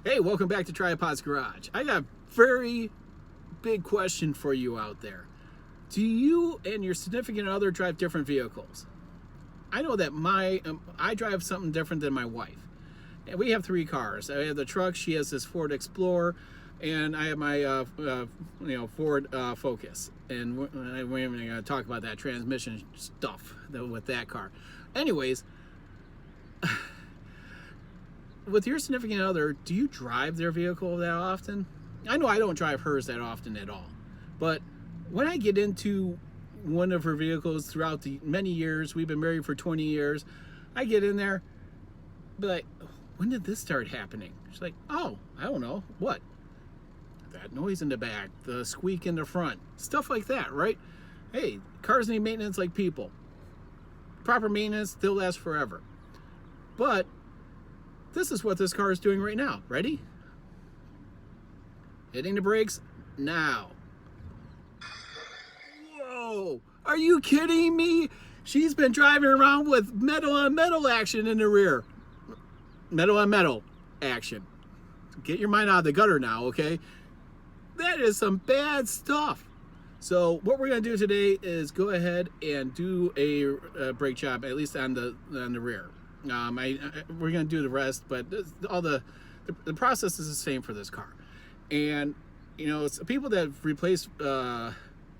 Hey, welcome back to Tripod's Garage. I got a very big question for you out there. Do you and your significant other drive different vehicles? I know that I drive something different than my wife. And we have 3 cars. I have the truck. She has this Ford Explorer, and I have my Ford Focus. And we're even going to talk about that transmission stuff with that car. Anyways, with your significant other, do you drive their vehicle that often? I know I don't drive hers that often at all, but when I get into one of her vehicles throughout the many years, we've been married for 20 years, I get in there, be like, when did this start happening? She's like, oh, I don't know. What? That noise in the back, the squeak in the front, stuff like that, right? Hey, cars need maintenance like people. Proper maintenance, they'll last forever. But this is what this car is doing right now. Ready? Hitting the brakes now. Whoa! Are you kidding me? She's been driving around with metal on metal action in the rear. Metal on metal action. Get your mind out of the gutter now, okay? That is some bad stuff. So what we're going to do today is go ahead and do a brake job, at least on the rear. We're going to do the rest, but all the process is the same for this car. And it's people that have replaced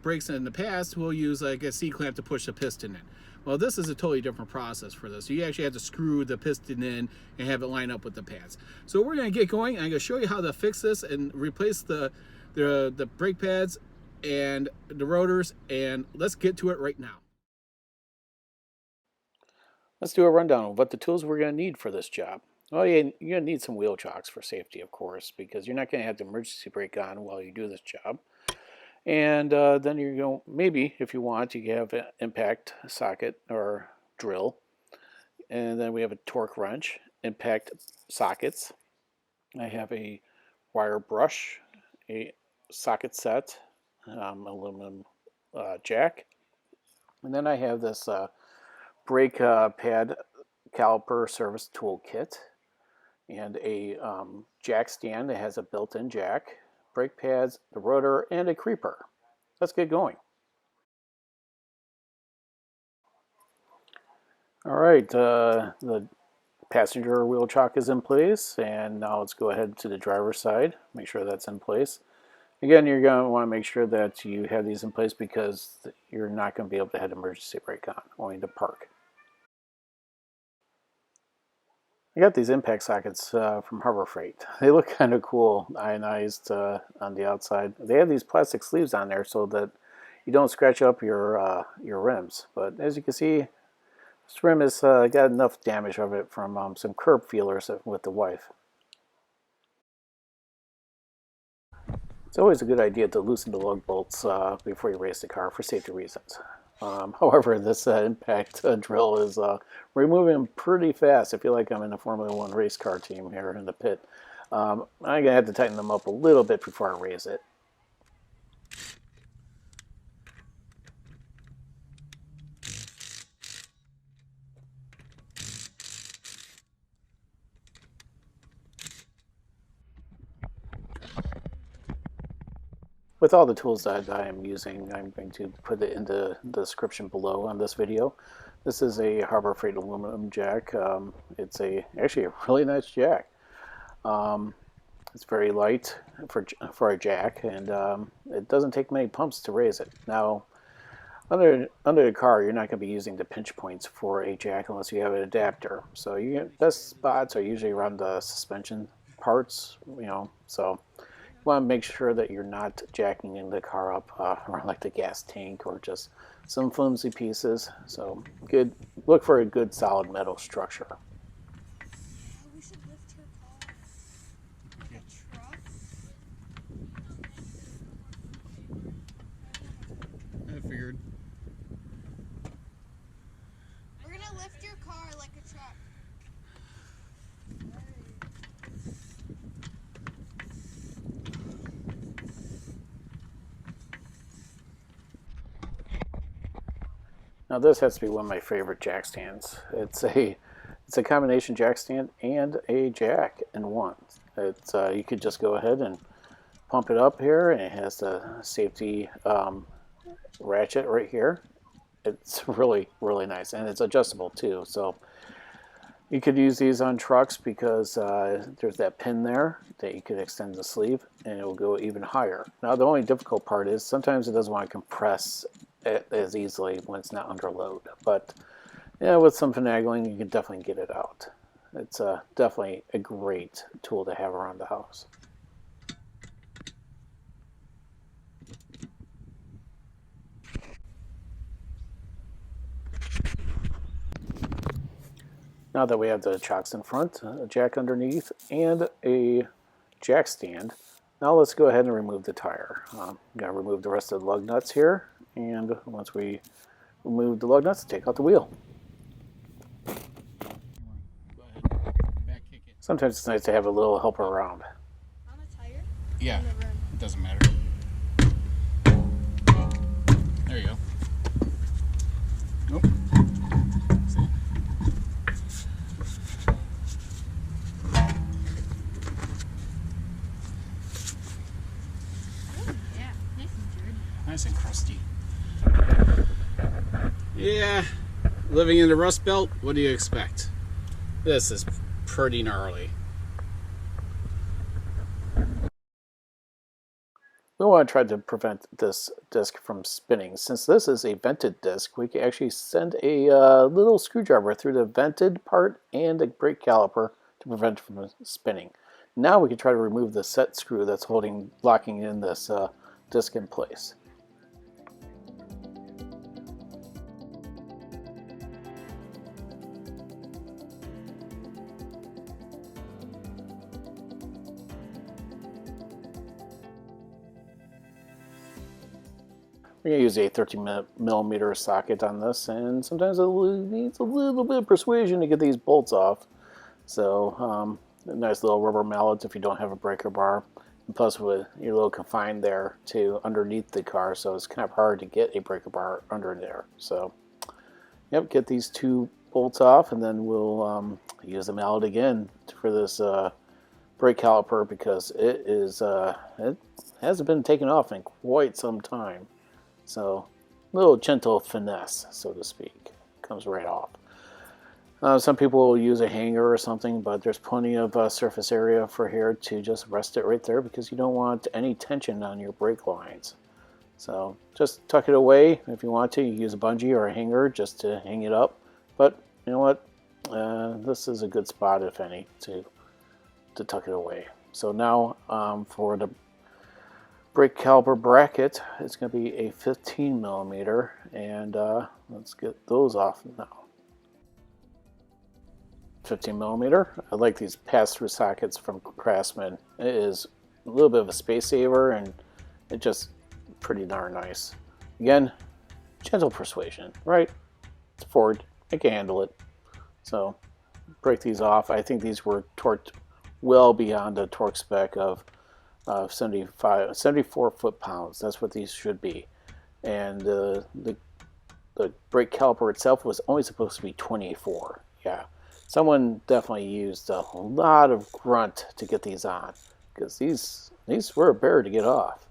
brakes in the past will use like a C-clamp to push the piston in. Well, this is a totally different process for this. You actually have to screw the piston in and have it line up with the pads. So we're going to get going. I'm going to show you how to fix this and replace the brake pads and the rotors, and let's get to it right now. Let's do a rundown of what the tools we're going to need for this job. Well, you're going to need some wheel chocks for safety, of course, because you're not going to have the emergency brake on while you do this job. And then you're going to, maybe, if you want, you can have an impact socket or drill. And then we have a torque wrench, impact sockets. I have a wire brush, a socket set, aluminum jack. And then I have this brake pad caliper service tool kit, and a jack stand that has a built-in jack, brake pads, the rotor, and a creeper. Let's get going. All right, the passenger wheel chock is in place, and now let's go ahead to the driver's side, make sure that's in place. Again, you're going to want to make sure that you have these in place because you're not going to be able to have emergency brake on, only to park. I got these impact sockets from Harbor Freight. They look kind of cool, ionized on the outside. They have these plastic sleeves on there so that you don't scratch up your rims. But as you can see, this rim has got enough damage of it from some curb feelers with the wife. It's always a good idea to loosen the lug bolts before you race the car for safety reasons. However, this impact drill is removing them pretty fast. I feel like I'm in a Formula 1 race car team here in the pit. I'm going to have to tighten them up a little bit before I raise it. With all the tools that I am using, I'm going to put it in the description below on this video. This is a Harbor Freight aluminum jack. It's actually a really nice jack. It's very light for a jack, and it doesn't take many pumps to raise it. Now, under the car, you're not going to be using the pinch points for a jack unless you have an adapter. So best spots are usually around the suspension parts, so you want to make sure that you're not jacking in the car up around like the gas tank or just some flimsy pieces. So look for a good solid metal structure. We should lift her car. Yeah. Truck. I figured. We're gonna lift your car like a truck. Now this has to be one of my favorite jack stands. It's a combination jack stand and a jack in one. It's you could just go ahead and pump it up here, and it has the safety ratchet right here. It's really, really nice, and it's adjustable too. So you could use these on trucks because there's that pin there that you could extend the sleeve, and it will go even higher. Now, the only difficult part is sometimes it doesn't want to compress it as easily when it's not under load. But yeah, with some finagling, you can definitely get it out. It's definitely a great tool to have around the house. Now that we have the chocks in front, a jack underneath, and a jack stand, now let's go ahead and remove the tire. I'm going to remove the rest of the lug nuts here, and once we remove the lug nuts, take out the wheel. Go ahead. Back kick it. Sometimes it's nice to have a little helper around. On the tire? Yeah, On the rim? it doesn't matter. There you go. Nope. See? Oh, yeah. Nice and dirty. Nice and crusty. Yeah, living in the Rust Belt, what do you expect? This is pretty gnarly. We want to try to prevent this disc from spinning. Since this is a vented disc, we can actually send a little screwdriver through the vented part and the brake caliper to prevent it from spinning. Now we can try to remove the set screw that's locking in this disc in place. We're going to use a 13mm socket on this, and sometimes it needs a little bit of persuasion to get these bolts off. So a nice little rubber mallet if you don't have a breaker bar. And plus, you're a little confined there to underneath the car, so it's kind of hard to get a breaker bar under there. So, yep, get these two bolts off, and then we'll use the mallet again for this brake caliper because it hasn't been taken off in quite some time. So, a little gentle finesse, so to speak, comes right off. Some people will use a hanger or something, but there's plenty of surface area for here to just rest it right there because you don't want any tension on your brake lines. So, just tuck it away if you want to. You use a bungee or a hanger just to hang it up. But, you know what? This is a good spot, if any, to tuck it away. So now, for the brake caliper bracket, it's going to be a 15mm, and let's get those off now. 15mm. I like these pass-through sockets from Craftsman. It is a little bit of a space saver, and it's just pretty darn nice. Again, gentle persuasion, right? It's Ford. It can handle it. So break these off. I think these were torqued well beyond the torque spec of 74 foot-pounds. That's what these should be. And the brake caliper itself was only supposed to be 24. Yeah, someone definitely used a lot of grunt to get these on, because these were a bear to get off.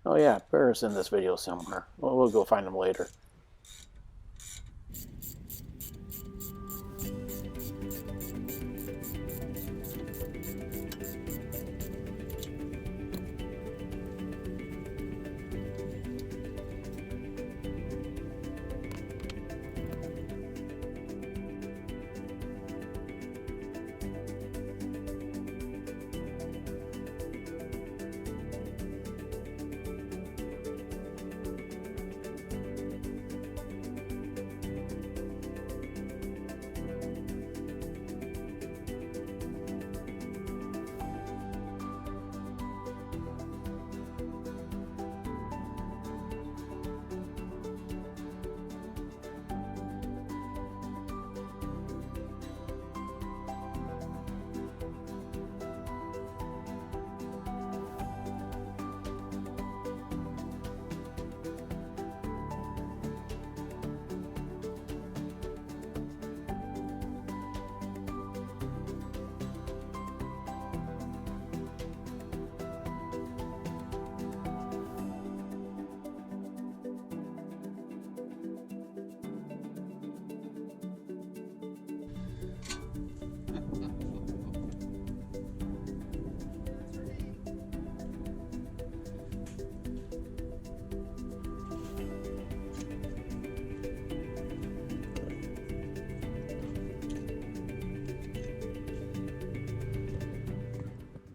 Oh yeah, bear's in this video somewhere. Well, we'll go find them later.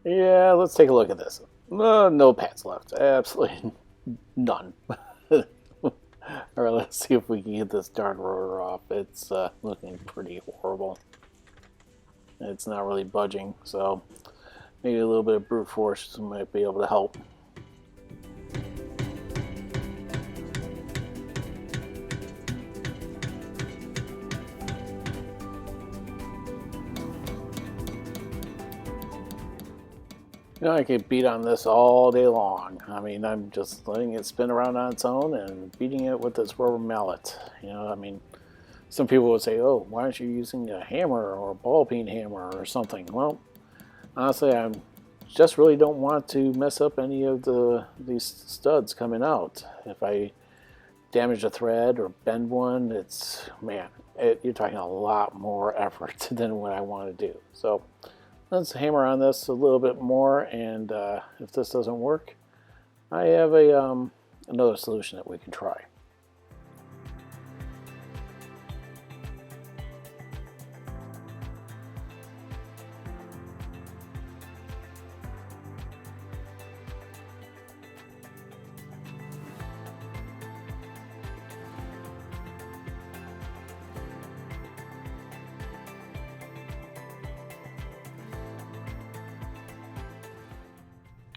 Yeah, let's take a look at this. No pads left. Absolutely none. Alright, let's see if we can get this darn rotor off. It's looking pretty horrible. It's not really budging, so maybe a little bit of brute force might be able to help. You know, I could beat on this all day long. I mean, I'm just letting it spin around on its own and beating it with this rubber mallet. You know, I mean, some people would say, oh, why aren't you using a hammer or a ball peen hammer or something? Well, honestly, I just really don't want to mess up any of these studs coming out. If I damage a thread or bend one, it's, man, you're talking a lot more effort than what I want to do. So let's hammer on this a little bit more, and if this doesn't work, I have another solution that we can try.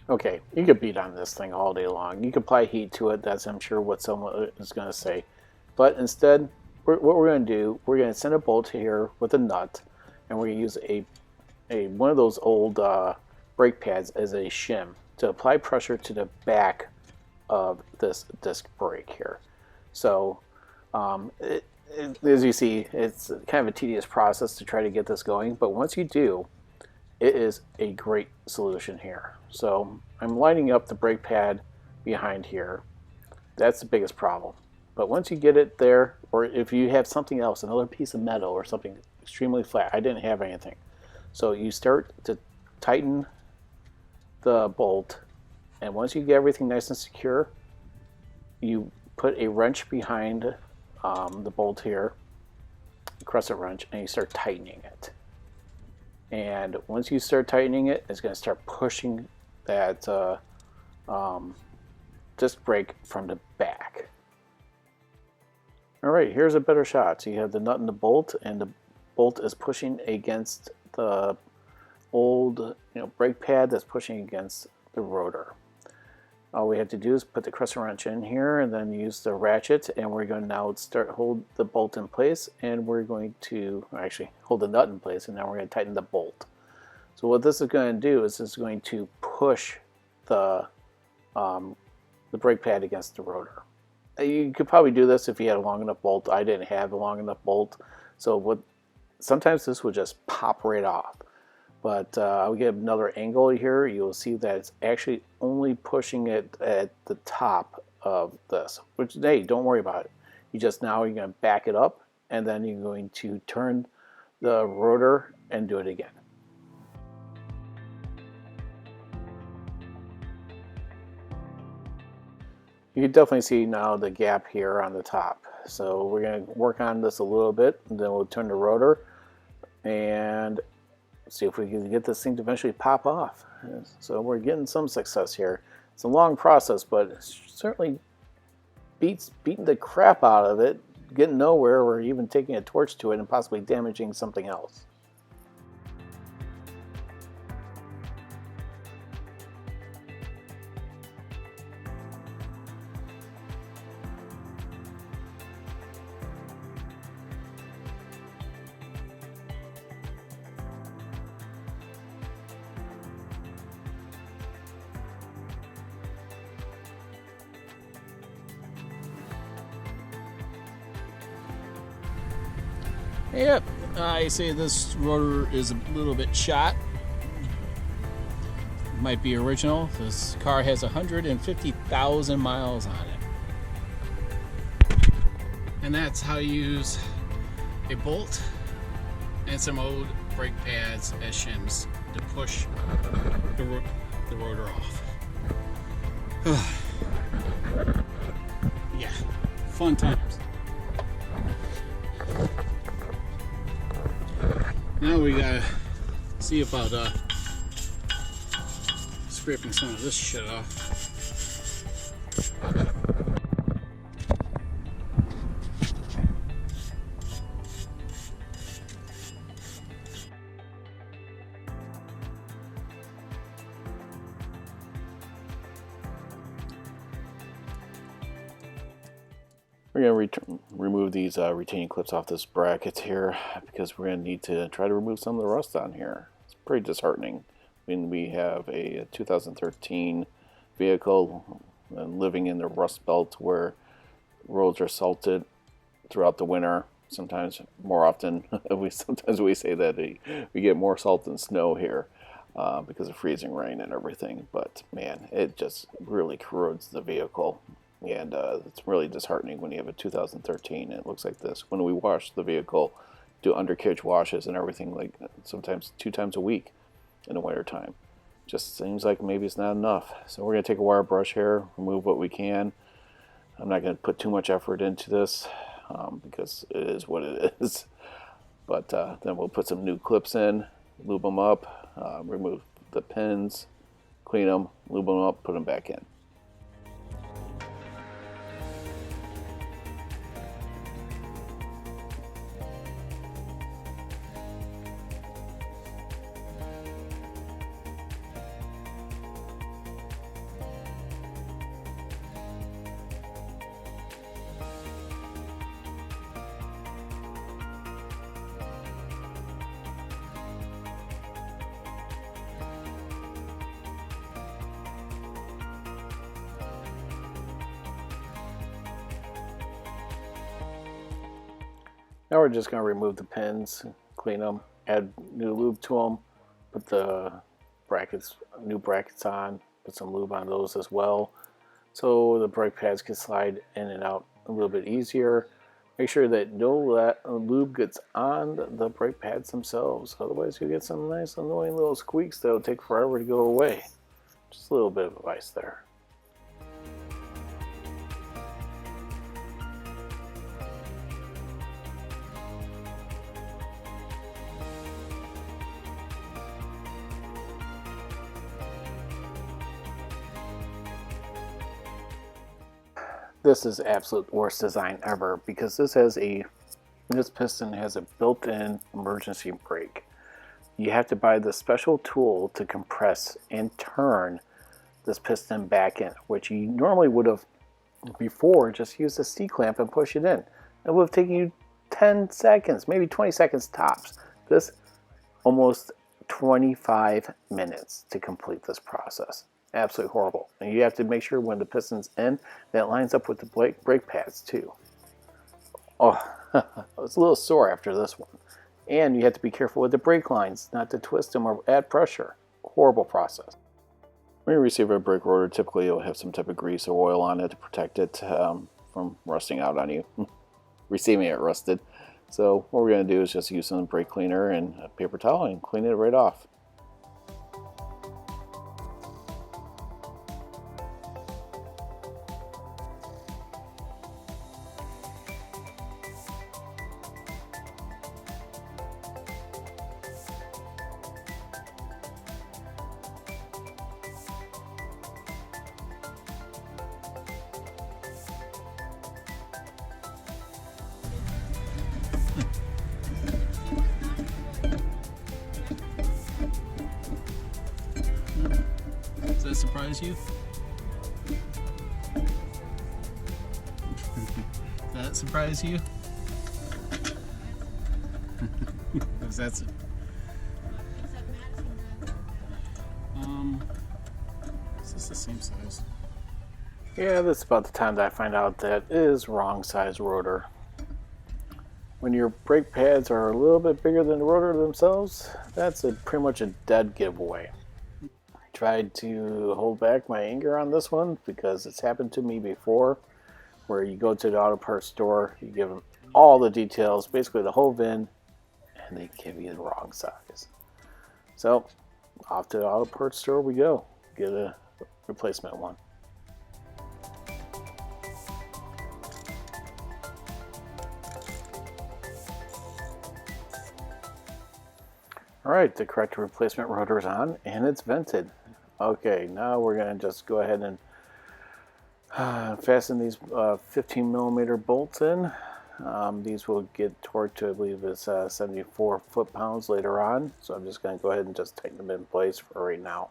Okay, you could beat on this thing all day long. You could apply heat to it. That's, I'm sure, what someone is going to say. But instead, what we're going to do, we're going to send a bolt here with a nut, and we're going to use one of those old brake pads as a shim to apply pressure to the back of this disc brake here. So, as you see, it's kind of a tedious process to try to get this going, but once you do, it is a great solution here. So I'm lining up the brake pad behind here. That's the biggest problem. But once you get it there, or if you have something else, another piece of metal or something extremely flat, I didn't have anything. So you start to tighten the bolt, and once you get everything nice and secure, you put a wrench behind the bolt here, a crescent wrench, and you start tightening it. And once you start tightening it, it's going to start pushing that disc brake from the back. All right, here's a better shot. So you have the nut and the bolt is pushing against the old brake pad that's pushing against the rotor. All we have to do is put the crescent wrench in here and then use the ratchet, and we're going to now hold the bolt in place, and we're going to actually hold the nut in place, and now we're going to tighten the bolt. So what this is going to do is it's going to push the brake pad against the rotor. You could probably do this if you had a long enough bolt. I didn't have a long enough bolt, so sometimes this would just pop right off. But I'll get another angle here. You'll see that it's actually only pushing it at the top of this, which, hey, don't worry about it. You're going to back it up, and then you're going to turn the rotor and do it again. You can definitely see now the gap here on the top. So we're going to work on this a little bit, and then we'll turn the rotor and see if we can get this thing to eventually pop off. So we're getting some success here. It's a long process, but it certainly beating the crap out of it, getting nowhere, or even taking a torch to it and possibly damaging something else. Yep, I say this rotor is a little bit shot. Might be original. This car has 150,000 miles on it. And that's how you use a bolt and some old brake pads as shims to push the rotor off. Yeah, fun times. Now we gotta see about scraping some of this shit off. We're going to remove these retaining clips off this bracket here because we're going to need to try to remove some of the rust on here. It's pretty disheartening when we have a 2013 vehicle living in the rust belt where roads are salted throughout the winter. Sometimes, more often, sometimes we say that we get more salt than snow here because of freezing rain and everything. But man, it just really corrodes the vehicle. And it's really disheartening when you have a 2013 and it looks like this. When we wash the vehicle, do undercarriage washes and everything, like sometimes 2 times a week in the winter time. Just seems like maybe it's not enough. So we're going to take a wire brush here, remove what we can. I'm not going to put too much effort into this because it is what it is. But then we'll put some new clips in, lube them up, remove the pins, clean them, lube them up, put them back in. Now we're just going to remove the pins, clean them, add new lube to them, put the brackets, new brackets on, put some lube on those as well, so the brake pads can slide in and out a little bit easier. Make sure that no lube gets on the brake pads themselves, otherwise you get some nice annoying little squeaks that will take forever to go away. Just a little bit of advice there. This is absolute worst design ever because this piston has a built-in emergency brake. You have to buy the special tool to compress and turn this piston back in, which you normally would have before just used a C-clamp and push it in. It would have taken you 10 seconds, maybe 20 seconds tops. This almost 25 minutes to complete this process. Absolutely horrible. And you have to make sure when the piston's in, that lines up with the brake pads too. Oh, it's a little sore after this one. And you have to be careful with the brake lines, not to twist them or add pressure. Horrible process. When you receive a brake rotor, typically it'll have some type of grease or oil on it to protect it from rusting out on you. Receiving it rusted. So what we're going to do is just use some brake cleaner and a paper towel and clean it right off. Does that surprise you? Does that surprise you? Is that is this the same size? Yeah, that's about the time that I find out that it is wrong size rotor. When your brake pads are a little bit bigger than the rotor themselves, that's pretty much a dead giveaway. I tried to hold back my anger on this one because it's happened to me before, where you go to the auto parts store, you give them all the details, basically the whole VIN, and they give you the wrong size. So off to the auto parts store we go, get a replacement one. Alright, the correct replacement rotor is on and it's vented. Okay, now we're going to just go ahead and fasten these 15 millimeter bolts in. These will get torqued to, I believe it's 74 foot-pounds later on. So I'm just going to go ahead and just tighten them in place for right now.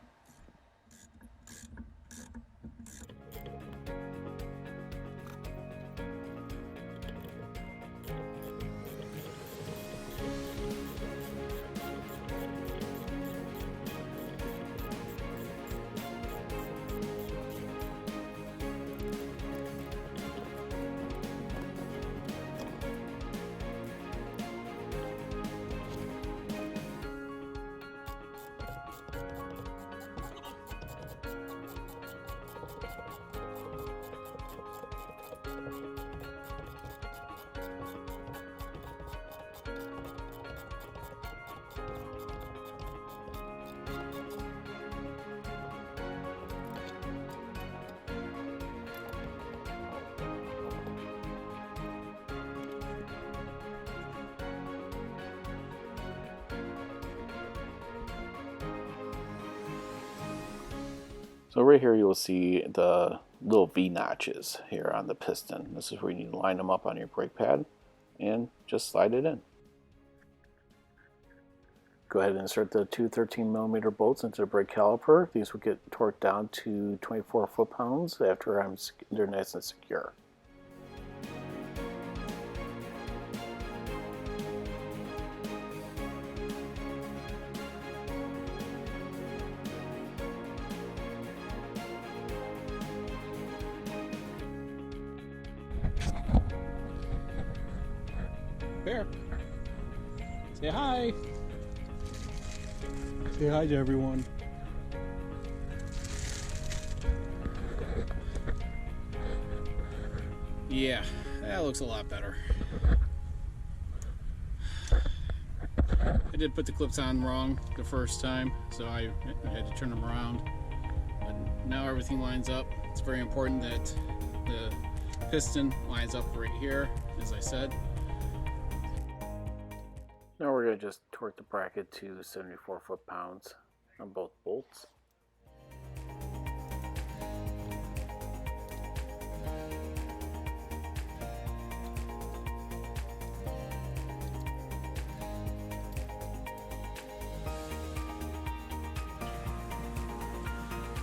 So right here you'll see the little V notches here on the piston. This is where you need to line them up on your brake pad and just slide it in. Go ahead and insert the two 13 millimeter bolts into the brake caliper. These will get torqued down to 24 foot-pounds after they're nice and secure. Bear, say hi. Say hi to everyone. Yeah, that looks a lot better. I did put the clips on wrong the first time, so I had to turn them around. But now everything lines up. It's very important that the piston lines up right here, as I said. Now we're going to just torque the bracket to 74 foot-pounds on both bolts.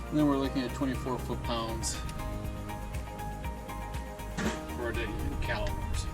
And then we're looking at 24 foot-pounds for the calipers.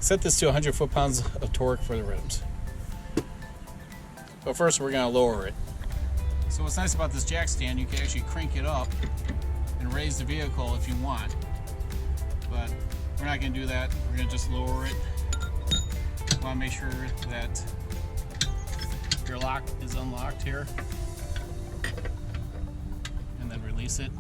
Set this to 100 foot-pounds of torque for the rims. But first we're going to lower it. So what's nice about this jack stand, you can actually crank it up and raise the vehicle if you want. But we're not going to do that. We're going to just lower it. You want to make sure that your lock is unlocked here. And then release it.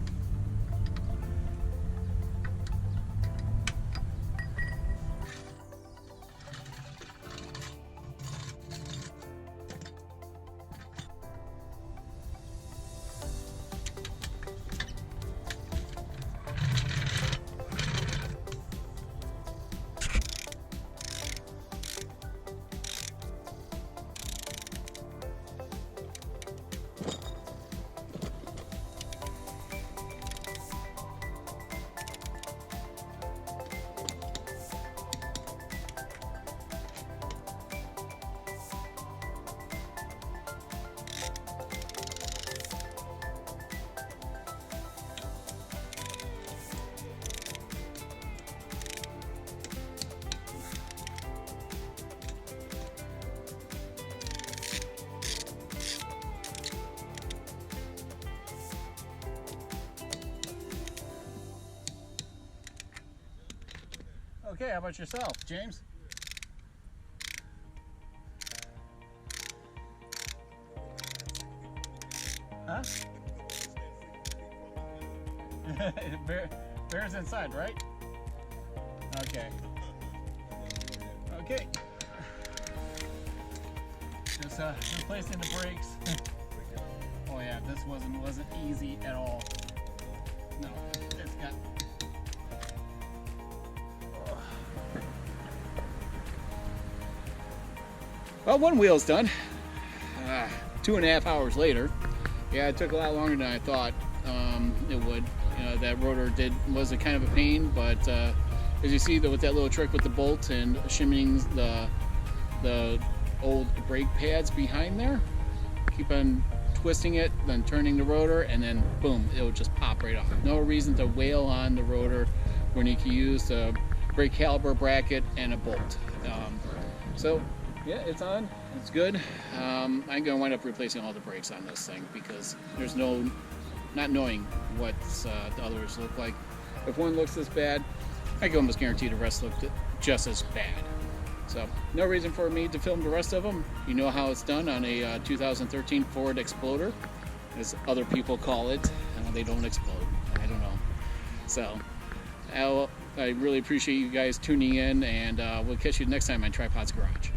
Okay, how about yourself, James? Huh? Bear's inside, right? Okay. Okay. Just replacing the brakes. Oh yeah, this wasn't easy at all. No, it's got. Well, one wheel's done. 2.5 hours later. Yeah, it took a lot longer than I thought it would. That rotor was a kind of a pain, but as you see, with that little trick with the bolt and shimming the old brake pads behind there, keep on twisting it, then turning the rotor, and then boom, it would just pop right off. No reason to wail on the rotor when you can use the brake caliper bracket and a bolt. So yeah, it's on. It's good. I'm going to wind up replacing all the brakes on this thing because there's not knowing what the others look like. If one looks this bad, I can almost guarantee the rest look just as bad. So no reason for me to film the rest of them. You know how it's done on a 2013 Ford Exploder, as other people call it. They don't explode. I don't know. So I really appreciate you guys tuning in, and we'll catch you next time on Tripod's Garage.